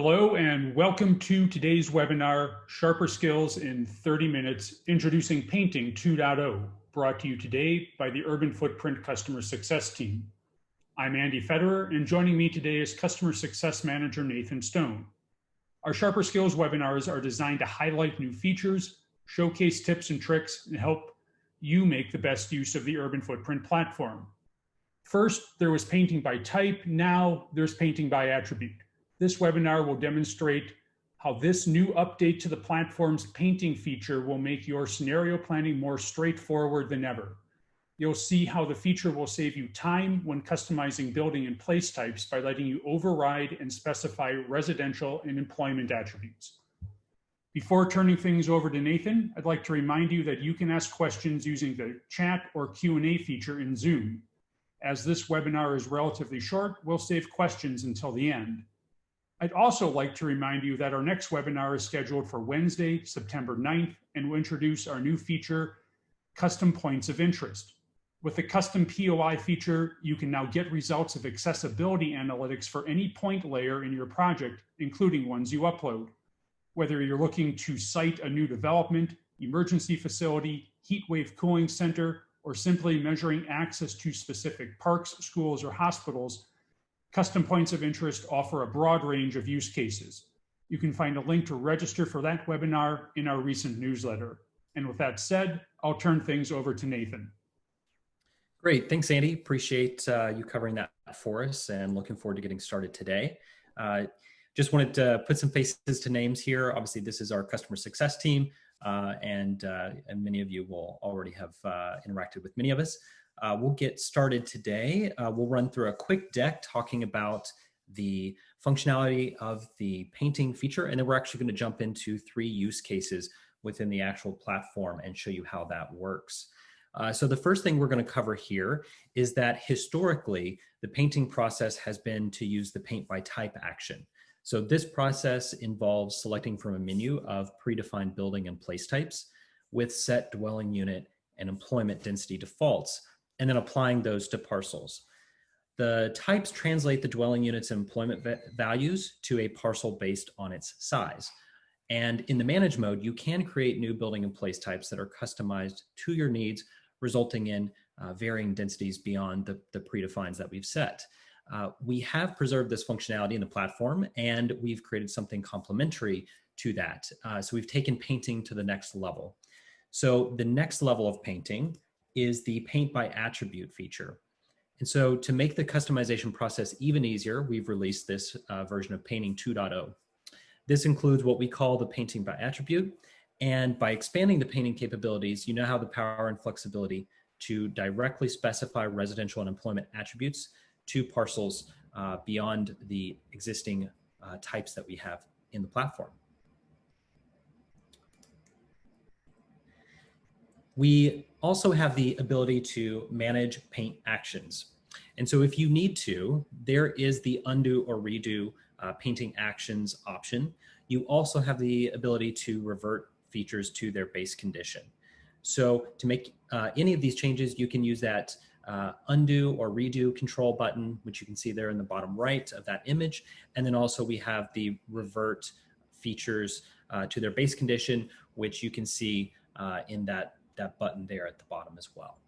Hello and welcome to today's webinar, Sharper Skills in 30 Minutes, Introducing Painting 2.0, brought to you today by the Urban Footprint Customer Success Team. I'm Andy Federer, and joining me today is Customer Success Manager Nathan Stone. Our Sharper Skills webinars are designed to highlight new features, showcase tips and tricks, and help you make the best use of the Urban Footprint platform. First, there was painting by type. Now there's painting by attribute. This webinar will demonstrate how this new update to the platform's painting feature will make your scenario planning more straightforward than ever. You'll see how the feature will save you time when customizing building and place types by letting you override and specify residential and employment attributes. Before turning things over to Nathan, I'd like to remind you that you can ask questions using the chat or Q&A feature in Zoom. As this webinar is relatively short, we'll save questions until the end. I'd also like to remind you that our next webinar is scheduled for Wednesday, September 9th, and will introduce our new feature, Custom Points of Interest. With the Custom POI feature, you can now get results of accessibility analytics for any point layer in your project, including ones you upload. Whether you're looking to site a new development, emergency facility, heat wave cooling center, or simply measuring access to specific parks, schools, or hospitals, Custom Points of Interest offer a broad range of use cases. You can find a link to register for that webinar in our recent newsletter. And with that said, I'll turn things over to Nathan. Great, thanks Andy. Appreciate you covering that for us and looking forward to getting started today. Just wanted to put some faces to names here. Obviously this is our customer success team and many of you will already have interacted with many of us. We'll get started today. We'll run through a quick deck talking about the functionality of the painting feature, and then we're actually going to jump into 3 use cases within the actual platform and show you how that works. So the first thing we're going to cover here is that historically, the painting process has been to use the paint by type action. So this process involves selecting from a menu of predefined building and place types with set dwelling unit and employment density defaults, and then applying those to parcels. The types translate the dwelling units and employment values to a parcel based on its size. And in the manage mode, you can create new building and place types that are customized to your needs, resulting in varying densities beyond the predefines that we've set. We have preserved this functionality in the platform, and we've created something complementary to that. So we've taken painting to the next level. So the next level of painting is the paint by attribute feature. And so to make the customization process even easier, we've released this version of Painting 2.0. This includes what we call the painting by attribute. And by expanding the painting capabilities, you now have the power and flexibility to directly specify residential and employment attributes to parcels beyond the existing types that we have in the platform. We also have the ability to manage paint actions. And so if you need to, there is the undo or redo painting actions option. You also have the ability to revert features to their base condition. So to make any of these changes, you can use that undo or redo control button, which you can see there in the bottom right of that image. And then also we have the revert features to their base condition, which you can see in that button there at the bottom as well.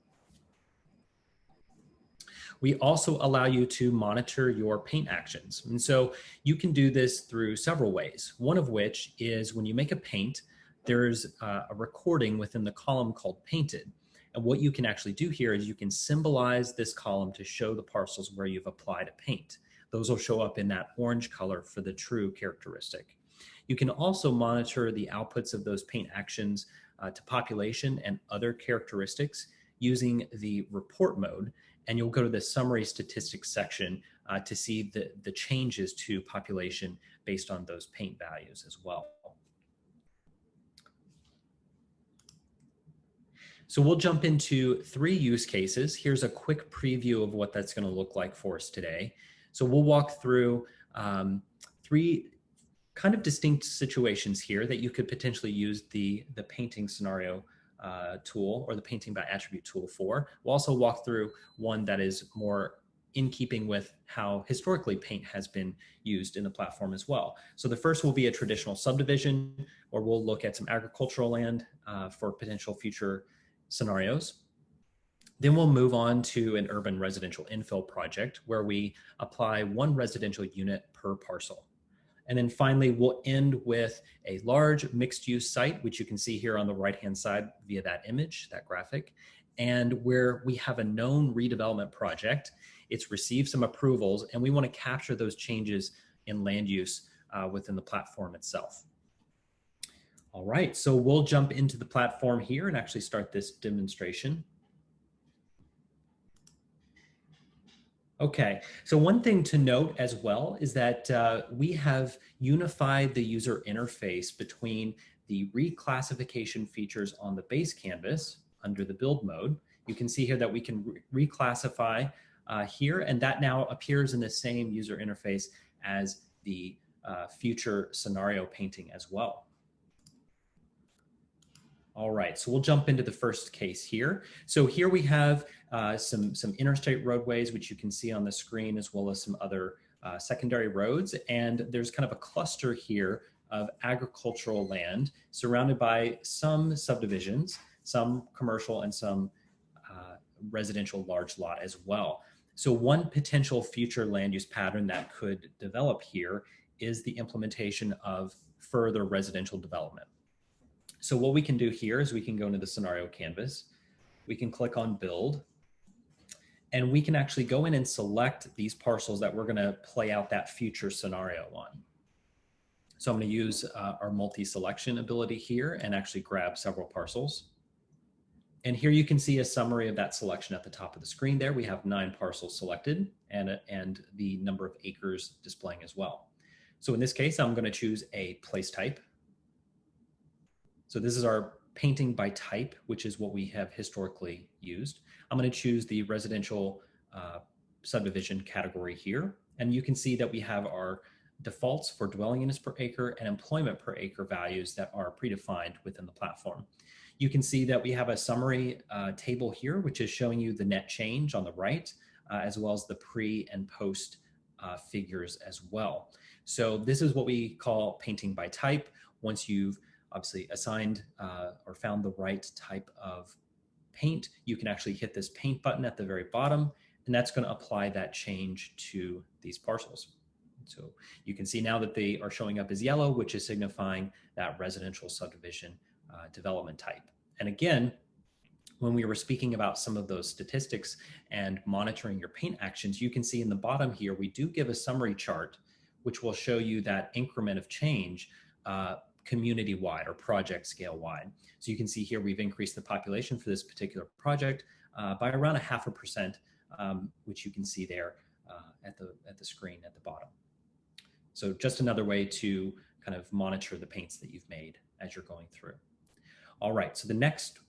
We also allow you to monitor your paint actions. And so you can do this through several ways. One of which is when you make a paint, there's a recording within the column called painted. And what you can actually do here is you can symbolize this column to show the parcels where you've applied a paint. Those will show up in that orange color for the true characteristic. You can also monitor the outputs of those paint actions to population and other characteristics using the report mode. And you'll go to the summary statistics section to see the changes to population based on those paint values as well. So we'll jump into 3 use cases. Here's a quick preview of what that's going to look like for us today. So we'll walk through 3 kind of distinct situations here that you could potentially use the painting scenario tool or the painting by attribute tool for. We'll also walk through one that is more in keeping with how historically paint has been used in the platform as well. So the first will be a traditional subdivision, or we'll look at some agricultural land for potential future scenarios. Then we'll move on to an urban residential infill project where we apply one residential unit per parcel. And then finally, we'll end with a large mixed-use site, which you can see here on the right-hand side via that image, that graphic, and where we have a known redevelopment project. It's received some approvals, and we want to capture those changes in land use within the platform itself. All right, so we'll jump into the platform here and actually start this demonstration. Okay, so one thing to note as well is that we have unified the user interface between the reclassification features on the base canvas under the build mode. You can see here that we can reclassify here, and that now appears in the same user interface as the future scenario painting as well. All right, so we'll jump into the first case here. So here we have some interstate roadways, which you can see on the screen, as well as some other secondary roads. And there's kind of a cluster here of agricultural land surrounded by some subdivisions, some commercial and some residential large lot as well. So one potential future land use pattern that could develop here is the implementation of further residential development. So what we can do here is we can go into the scenario canvas, we can click on build, and we can actually go in and select these parcels that we're gonna play out that future scenario on. So I'm gonna use our multi-selection ability here and actually grab several parcels. And here you can see a summary of that selection at the top of the screen there. We have 9 parcels selected and the number of acres displaying as well. So in this case, I'm gonna choose a place type. So this is our painting by type, which is what we have historically used. I'm going to choose the residential subdivision category here. And you can see that we have our defaults for dwelling units per acre and employment per acre values that are predefined within the platform. You can see that we have a summary table here, which is showing you the net change on the right, as well as the pre and post figures as well. So this is what we call painting by type. Once you've obviously assigned or found the right type of paint, you can actually hit this paint button at the very bottom, and that's going to apply that change to these parcels. So you can see now that they are showing up as yellow, which is signifying that residential subdivision development type. And again, when we were speaking about some of those statistics and monitoring your paint actions, you can see in the bottom here, we do give a summary chart, which will show you that increment of change community-wide or project scale-wide. So you can see here we've increased the population for this particular project by around 0.5%, which you can see there at the screen at the bottom. So just another way to kind of monitor the paints that you've made as you're going through. All right, so the next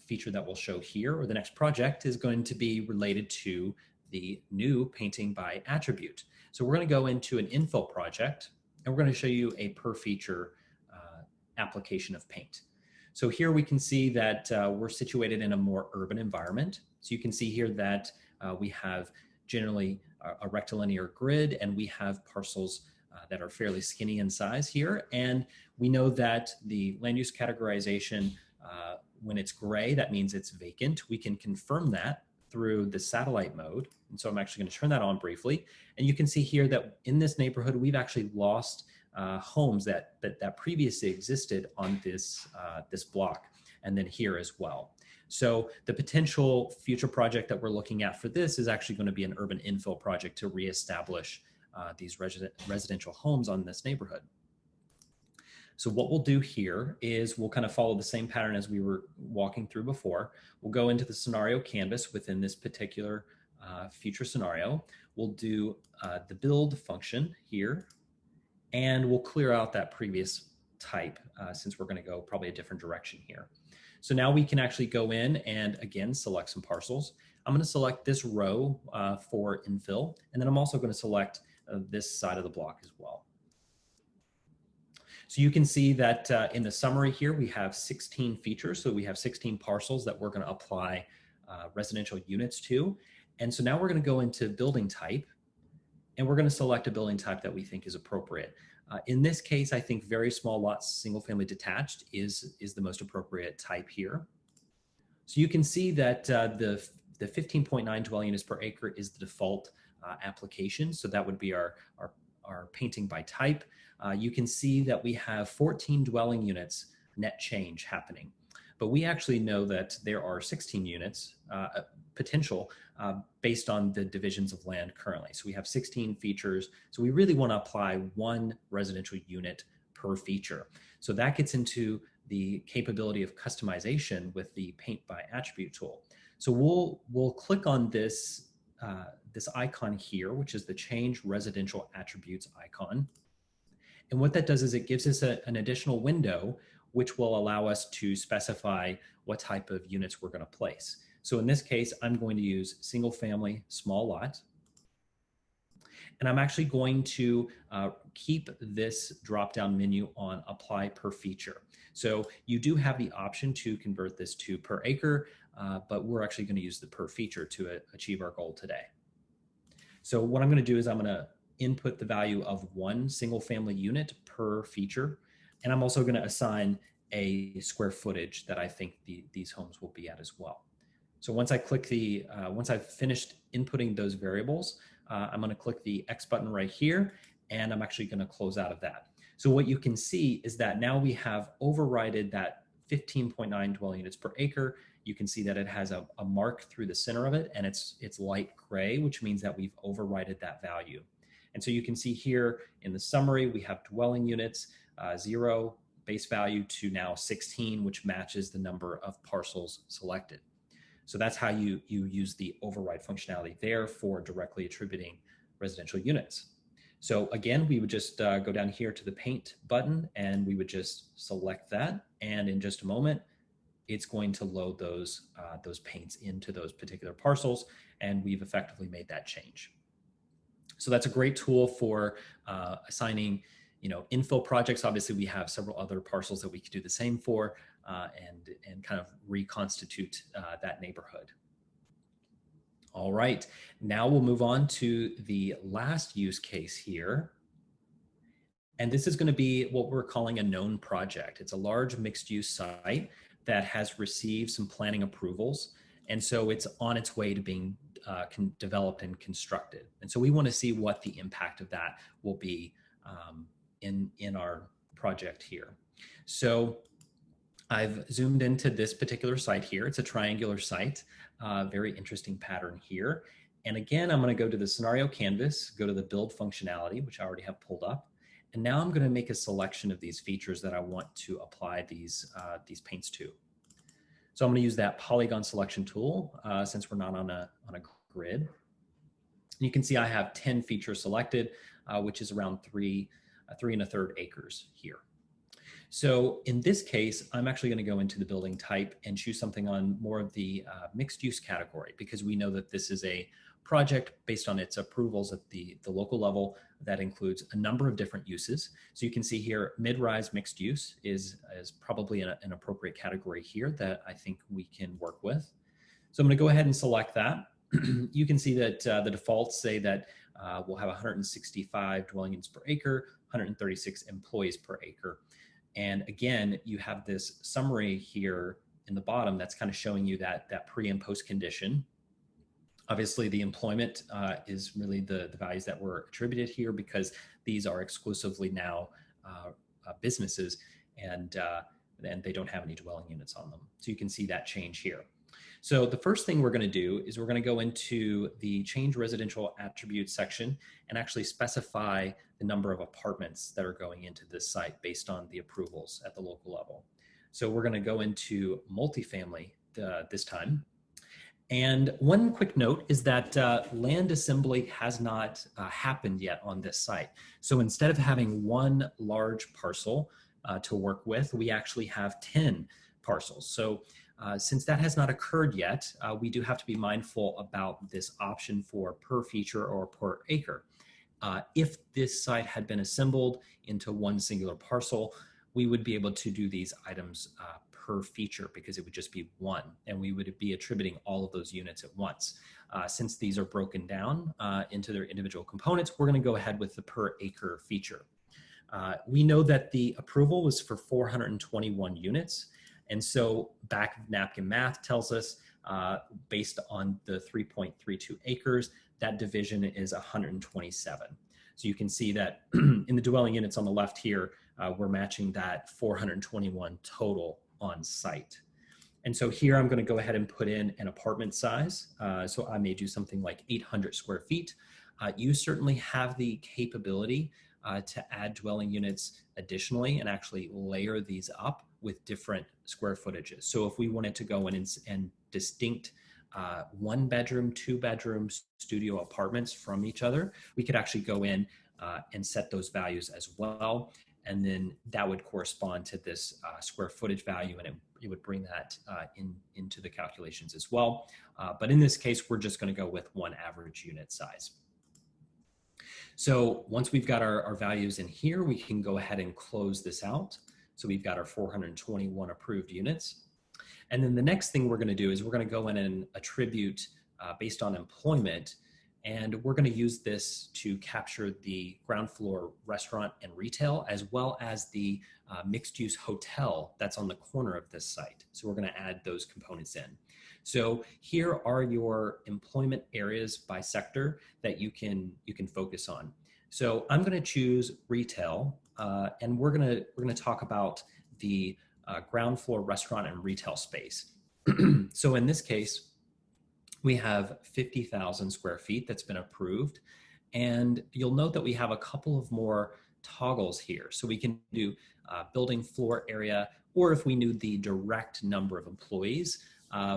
feature that we'll show here, or the next project, is going to be related to the new painting by attribute. So we're going to go into an infill project, and we're going to show you a per feature application of paint. So here we can see that we're situated in a more urban environment. So you can see here that we have generally a rectilinear grid, and we have parcels that are fairly skinny in size here. And we know that the land use categorization, when it's gray, that means it's vacant. We can confirm that through the satellite mode. And so I'm actually going to turn that on briefly. And you can see here that in this neighborhood, we've actually lost homes that previously existed on this block, and then here as well. So the potential future project that we're looking at for this is actually going to be an urban infill project to reestablish these residential homes on this neighborhood. So what we'll do here is we'll kind of follow the same pattern as we were walking through before. We'll go into the scenario canvas within this particular future scenario. We'll do the build function here, and we'll clear out that previous type since we're going to go probably a different direction here. So now we can actually go in and again select some parcels. I'm going to select this row for infill, and then I'm also going to select this side of the block as well. So you can see that in the summary here, we have 16 features. So we have 16 parcels that we're going to apply residential units to. And so now we're going to go into building type, and we're going to select a building type that we think is appropriate. In this case, I think very small lots, single family detached is the most appropriate type here. So you can see that the 15.9 dwelling units per acre is the default application. So that would be our painting by type. You can see that we have 14 dwelling units net change happening. But we actually know that there are 16 units potential based on the divisions of land currently. So we have 16 features. So we really want to apply one residential unit per feature. So that gets into the capability of customization with the Paint by Attribute tool. So we'll click on this icon here, which is the Change Residential Attributes icon. And what that does is it gives us an additional window which will allow us to specify what type of units we're going to place. So in this case, I'm going to use single family small lot. And I'm actually going to keep this drop-down menu on apply per feature. So you do have the option to convert this to per acre, but we're actually going to use the per feature to achieve our goal today. So what I'm going to do is I'm going to input the value of one single family unit per feature. And I'm also going to assign a square footage that I think these homes will be at as well. So once I click once I've finished inputting those variables, I'm going to click the X button right here, and I'm actually going to close out of that. So what you can see is that now we have overridden that 15.9 dwelling units per acre. You can see that it has a mark through the center of it, and it's light gray, which means that we've overridden that value. And so you can see here in the summary, we have dwelling units, 0 base value to now 16, which matches the number of parcels selected. So that's how you use the override functionality there for directly attributing residential units. So again, we would just go down here to the paint button and we would just select that. And in just a moment, it's going to load those paints into those particular parcels. And we've effectively made that change. So that's a great tool for assigning, infill projects. Obviously, we have several other parcels that we could do the same for and kind of reconstitute that neighborhood. All right, now we'll move on to the last use case here. And this is going to be what we're calling a known project. It's a large mixed use site that has received some planning approvals. And so it's on its way to being developed and constructed. And so we want to see what the impact of that will be in our project here. So I've zoomed into this particular site here. It's a triangular site, very interesting pattern here. And again, I'm going to go to the scenario canvas, go to the build functionality, which I already have pulled up. And now I'm going to make a selection of these features that I want to apply these paints to. So I'm going to use that polygon selection tool since we're not on a grid. And you can see I have 10 features selected, which is around 3 1/3 acres here. So in this case, I'm actually going to go into the building type and choose something on more of the mixed use category, because we know that this is a project based on its approvals at the local level that includes a number of different uses. So you can see here, mid-rise mixed use is probably an appropriate category here that I think we can work with. So I'm going to go ahead and select that. You can see that the defaults say that we'll have 165 dwelling units per acre, 136 employees per acre. And again, you have this summary here in the bottom that's kind of showing you that pre and post condition. Obviously, the employment is really the values that were attributed here, because these are exclusively now businesses and they don't have any dwelling units on them. So you can see that change here. So the first thing we're going to do is we're going to go into the change residential attributes section and actually specify the number of apartments that are going into this site based on the approvals at the local level. So we're going to go into multifamily this time. And one quick note is that land assembly has not happened yet on this site. So instead of having one large parcel to work with, we actually have 10 parcels. So since that has not occurred yet, we do have to be mindful about this option for per feature or per acre. If this site had been assembled into one singular parcel, we would be able to do these items per feature because it would just be one, and we would be attributing all of those units at once. Since these are broken down into their individual components, we're going to go ahead with the per acre feature. We know that the approval was for 421 units. And so back of napkin math tells us, based on the 3.32 acres, that division is 127. So you can see that in the dwelling units on the left here, we're matching that 421 total on site. And so here I'm going to go ahead and put in an apartment size. So I may do something like 800 square feet. You certainly have the capability to add dwelling units additionally and actually layer these up with different square footages. So if we wanted to go in and distinct 1 bedroom, 2 bedroom studio apartments from each other, we could actually go in and set those values as well. And then that would correspond to this square footage value, and it would bring that into the calculations as well. But in this case, we're just going to go with 1 average unit size. So once we've got our values in here, we can go ahead and close this out. So we've got our 421 approved units. And then the next thing we're going to do is we're going to go in and attribute based on employment. And we're going to use this to capture the ground floor restaurant and retail, as well as the mixed use hotel that's on the corner of this site. So we're going to add those components in. So here are your employment areas by sector that you can focus on. So I'm going to choose retail, and we're going to talk about the ground floor restaurant and retail space. So in this case, we have 50,000 square feet that's been approved. And you'll note that we have a couple of more toggles here. So we can do building floor area, or if we knew the direct number of employees,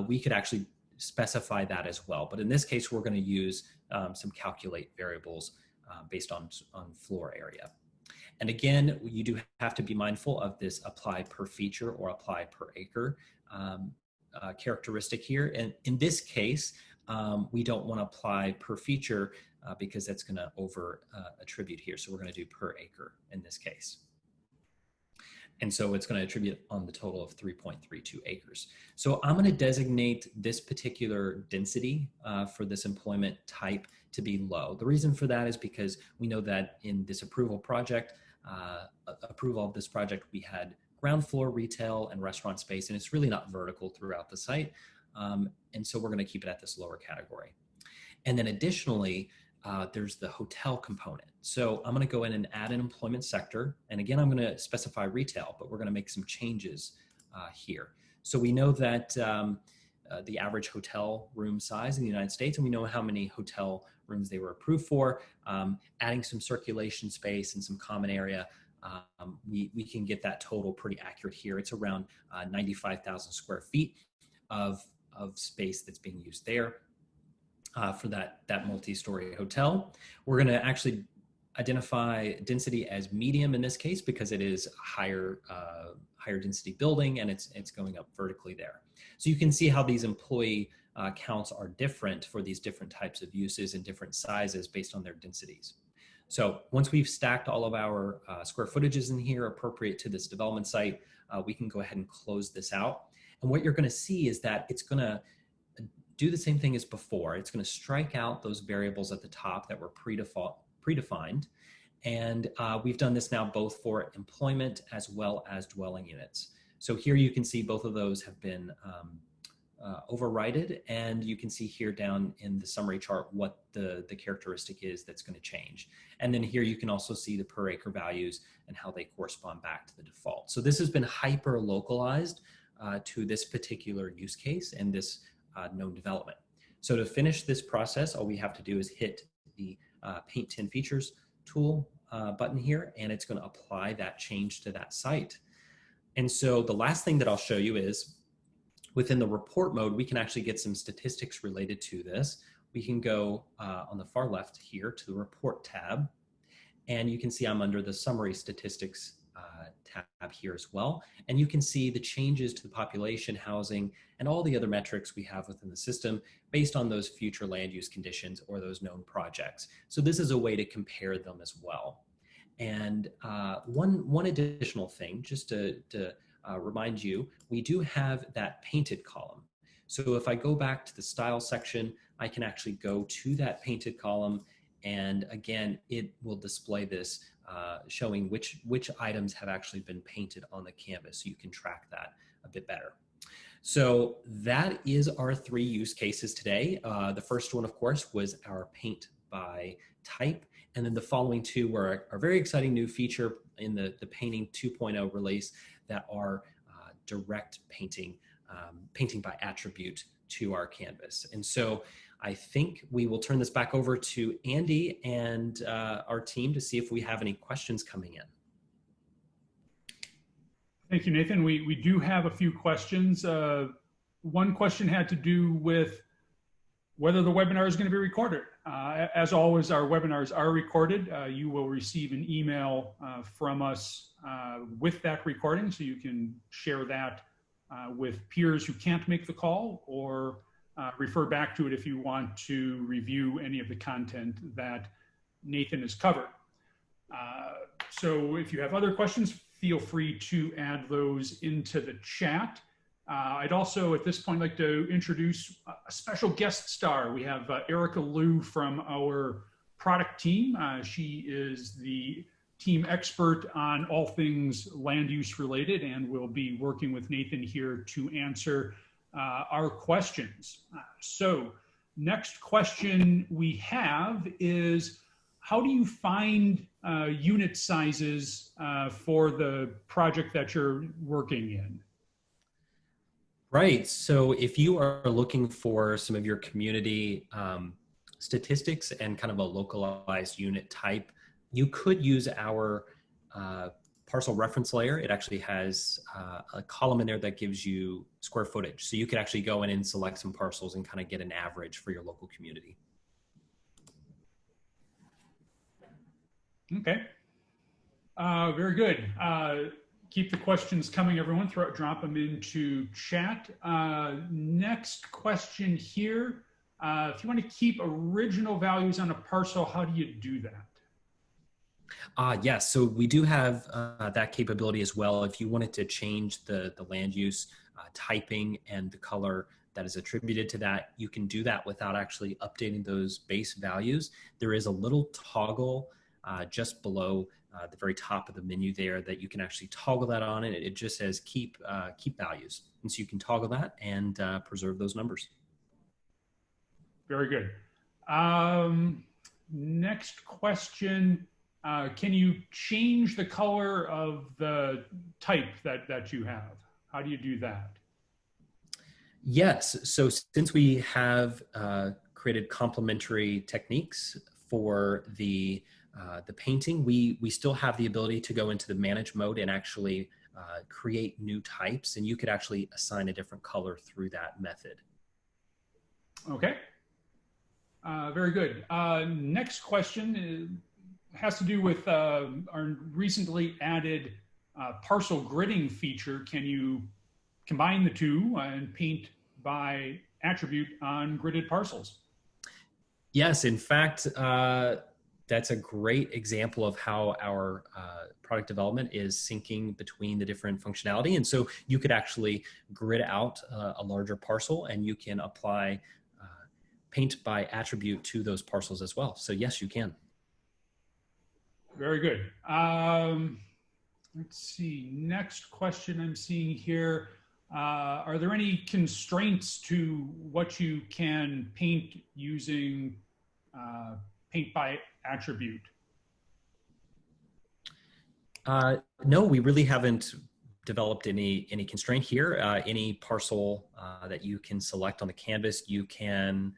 we could actually specify that as well. But in this case, we're going to use some calculate variables based on floor area. And again, you do have to be mindful of this apply per feature or apply per acre characteristic here. And in this case, we don't want to apply per feature because that's going to over attribute here. So we're going to do per acre in this case. And so it's going to attribute on the total of 3.32 acres. So I'm going to designate this particular density for this employment type to be low. The reason for that is because we know that in this approval of this project, we had ground floor retail and restaurant space, and it's really not vertical throughout the site. And so we're going to keep it at this lower category. And then additionally, there's the hotel component. So I'm going to go in and add an employment sector. And again, I'm going to specify retail, but we're going to make some changes here. So we know that the average hotel room size in the United States, and we know how many hotel rooms they were approved for. Adding some circulation space and some common area, we can get that total pretty accurate here. It's around 95,000 square feet of space that's being used there for that multi-story hotel. We're going to actually identify density as medium in this case because it is a higher density building, and it's going up vertically there. So you can see how these employee counts are different for these different types of uses and different sizes based on their densities. So once we've stacked all of our square footages in here appropriate to this development site, we can go ahead and close this out. And what you're going to see is that it's going to do the same thing as before. It's going to strike out those variables at the top that were predefined. And we've done this now both for employment as well as dwelling units. So here you can see both of those have been overridden, and you can see here down in the summary chart what the characteristic is that's going to change. And then here you can also see the per acre values and how they correspond back to the default. So this has been hyper localized to this particular use case and this known development. So to finish this process, all we have to do is hit the Paint 10 Features tool button here, and it's going to apply that change to that site. And so the last thing that I'll show you is within the report mode, we can actually get some statistics related to this. We can go on the far left here to the report tab, and you can see I'm under the summary statistics tab here as well. And you can see the changes to the population, housing, and all the other metrics we have within the system based on those future land use conditions or those known projects. So this is a way to compare them as well. And one additional thing, just to remind you, we do have that painted column. So if I go back to the style section, I can actually go to that painted column, and again, it will display this showing which items have actually been painted on the canvas, so you can track that a bit better. So that is our 3 use cases today. The first one, of course, was our paint by type. And then the following 2 were our very exciting new feature in the Painting 2.0 release that are direct painting, painting by attribute to our canvas. And so I think we will turn this back over to Andy and our team to see if we have any questions coming in. Thank you, Nathan. We do have a few questions. One question had to do with whether the webinar is going to be recorded. As always, our webinars are recorded. You will receive an email from us with that recording, so you can share that with peers who can't make the call, or refer back to it if you want to review any of the content that Nathan has covered. So if you have other questions, feel free to add those into the chat. I'd also, at this point, like to introduce a special guest star. We have Erica Liu from our product team. She is the team expert on all things land use related, and will be working with Nathan here to answer our questions. So next question we have is, how do you find unit sizes for the project that you're working in? Right. So if you are looking for some of your community statistics and kind of a localized unit type, you could use our parcel reference layer. It actually has a column in there that gives you square footage. So you could actually go in and select some parcels and kind of get an average for your local community. Okay. Very good. Keep the questions coming, everyone. Drop them into chat. Next question here. If you want to keep original values on a parcel, how do you do that? Yes, so we do have that capability as well. If you wanted to change the land use typing and the color that is attributed to that, you can do that without actually updating those base values. There is a little toggle just below the very top of the menu there that you can actually toggle that on, and it just says keep values. And so you can toggle that and preserve those numbers. Very good. Next question. Can you change the color of the type that you have? How do you do that? Yes, so since we have created complementary techniques for the painting, we still have the ability to go into the manage mode and actually create new types, and you could actually assign a different color through that method. Okay, very good. Next question has to do with our recently added parcel gridding feature. Can you combine the two and paint by attribute on gridded parcels? Yes, in fact, that's a great example of how our product development is syncing between the different functionality. And so you could actually grid out a larger parcel, and you can apply paint by attribute to those parcels as well. So yes, you can. Very good. Let's see, next question I'm seeing here. Are there any constraints to what you can paint using paint by attribute? No, we really haven't developed any constraint here. Any parcel that you can select on the canvas, you can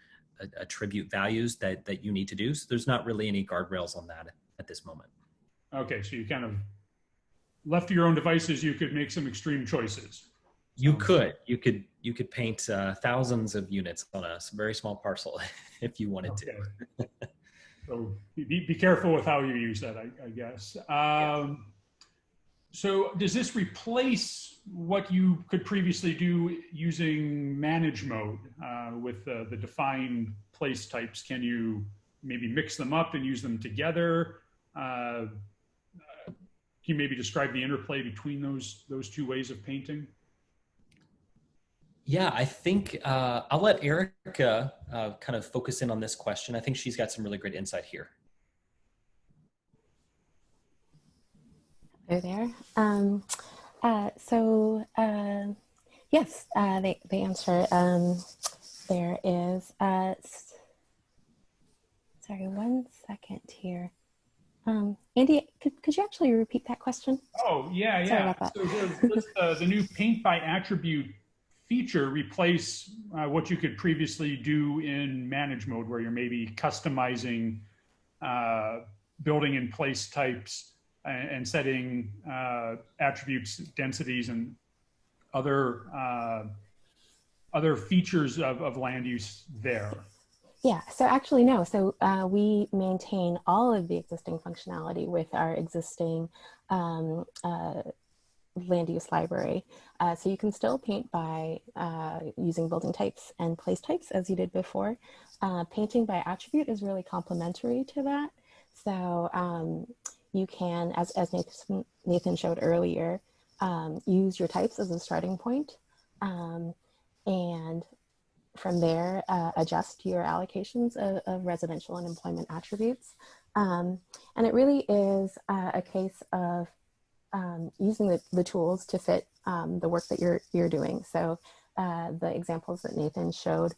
attribute values that you need to do. So there's not really any guardrails on that at this moment. Okay, so you kind of left to your own devices, you could make some extreme choices. You could paint thousands of units on a very small parcel if you wanted to. So be careful with how you use that, I guess. Yes. So does this replace what you could previously do using manage mode with the defined place types? Can you maybe mix them up and use them together? you maybe describe the interplay between those two ways of painting? Yeah, I think I'll let Erica kind of focus in on this question. I think she's got some really great insight here. Hello there. Yes, the answer there is, sorry, 1 second here. Andy, could you actually repeat that question? Oh, yeah. Sorry about that. So does the new paint by attribute feature replace what you could previously do in manage mode, where you're maybe customizing building in place types and setting attributes, densities, and other features of land use there? Yeah, so actually no. So we maintain all of the existing functionality with our existing land use library. So you can still paint by using building types and place types as you did before. Painting by attribute is really complementary to that. So you can, as Nathan showed earlier, use your types as a starting point, and from there, adjust your allocations of residential and employment attributes. And it really is a case of using the tools to fit the work that you're doing. So the examples that Nathan showed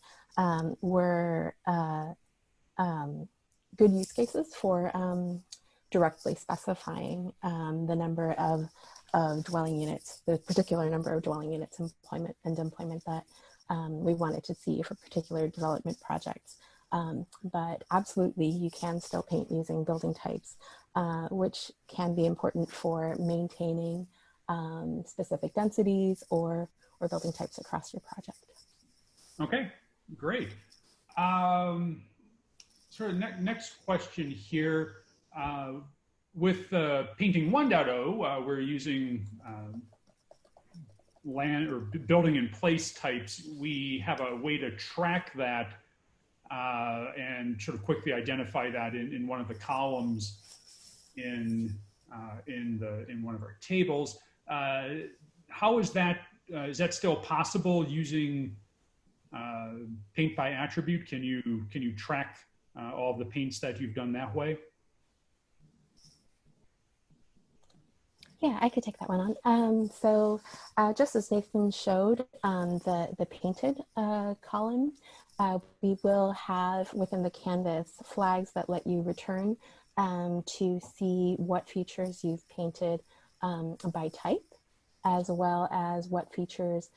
were good use cases for directly specifying the number of dwelling units, the particular number of dwelling units, employment that we wanted to see for particular development projects. But absolutely, you can still paint using building types, which can be important for maintaining specific densities or building types across your project. Okay, great. Sort of next question here. With Painting 1.0, we're using land or building in place types. We have a way to track that and sort of quickly identify that in one of the columns in one of our tables. How is that? Is that still possible using paint by attribute? Can you track all of the paints that you've done that way? Yeah, I could take that one on. So just as Nathan showed, the painted column, we will have within the canvas flags that let you return to see what features you've painted by type, as well as what features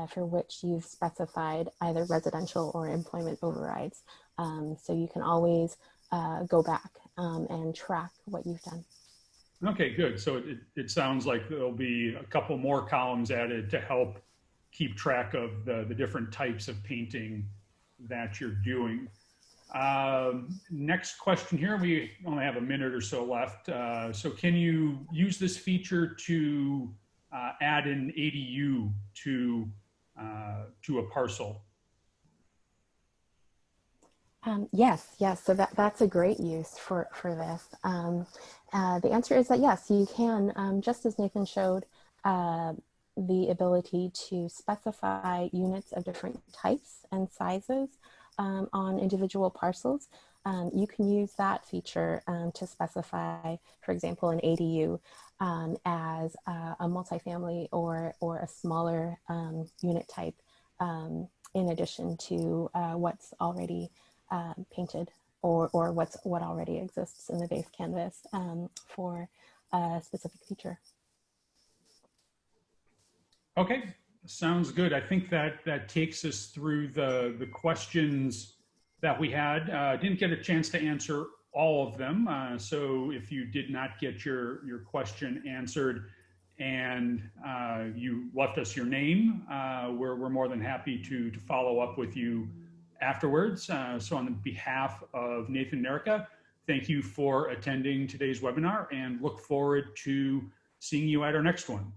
for which you've specified either residential or employment overrides. So you can always go back and track what you've done. Okay, good. So it sounds like there'll be a couple more columns added to help keep track of the different types of painting that you're doing. Next question here. We only have a minute or so left. So can you use this feature to add an ADU to a parcel? Yes. So that's a great use for this. The answer is that yes, you can, just as Nathan showed, the ability to specify units of different types and sizes on individual parcels. You can use that feature to specify, for example, an ADU as a multifamily or a smaller unit type, in addition to what's already painted or what already exists in the base canvas for a specific feature. Okay, sounds good. I think that takes us through the questions that we had. Didn't get a chance to answer all of them. So if you did not get your question answered and you left us your name, we're more than happy to follow up with you afterwards. So on behalf of Nathan and Erica, thank you for attending today's webinar and look forward to seeing you at our next one.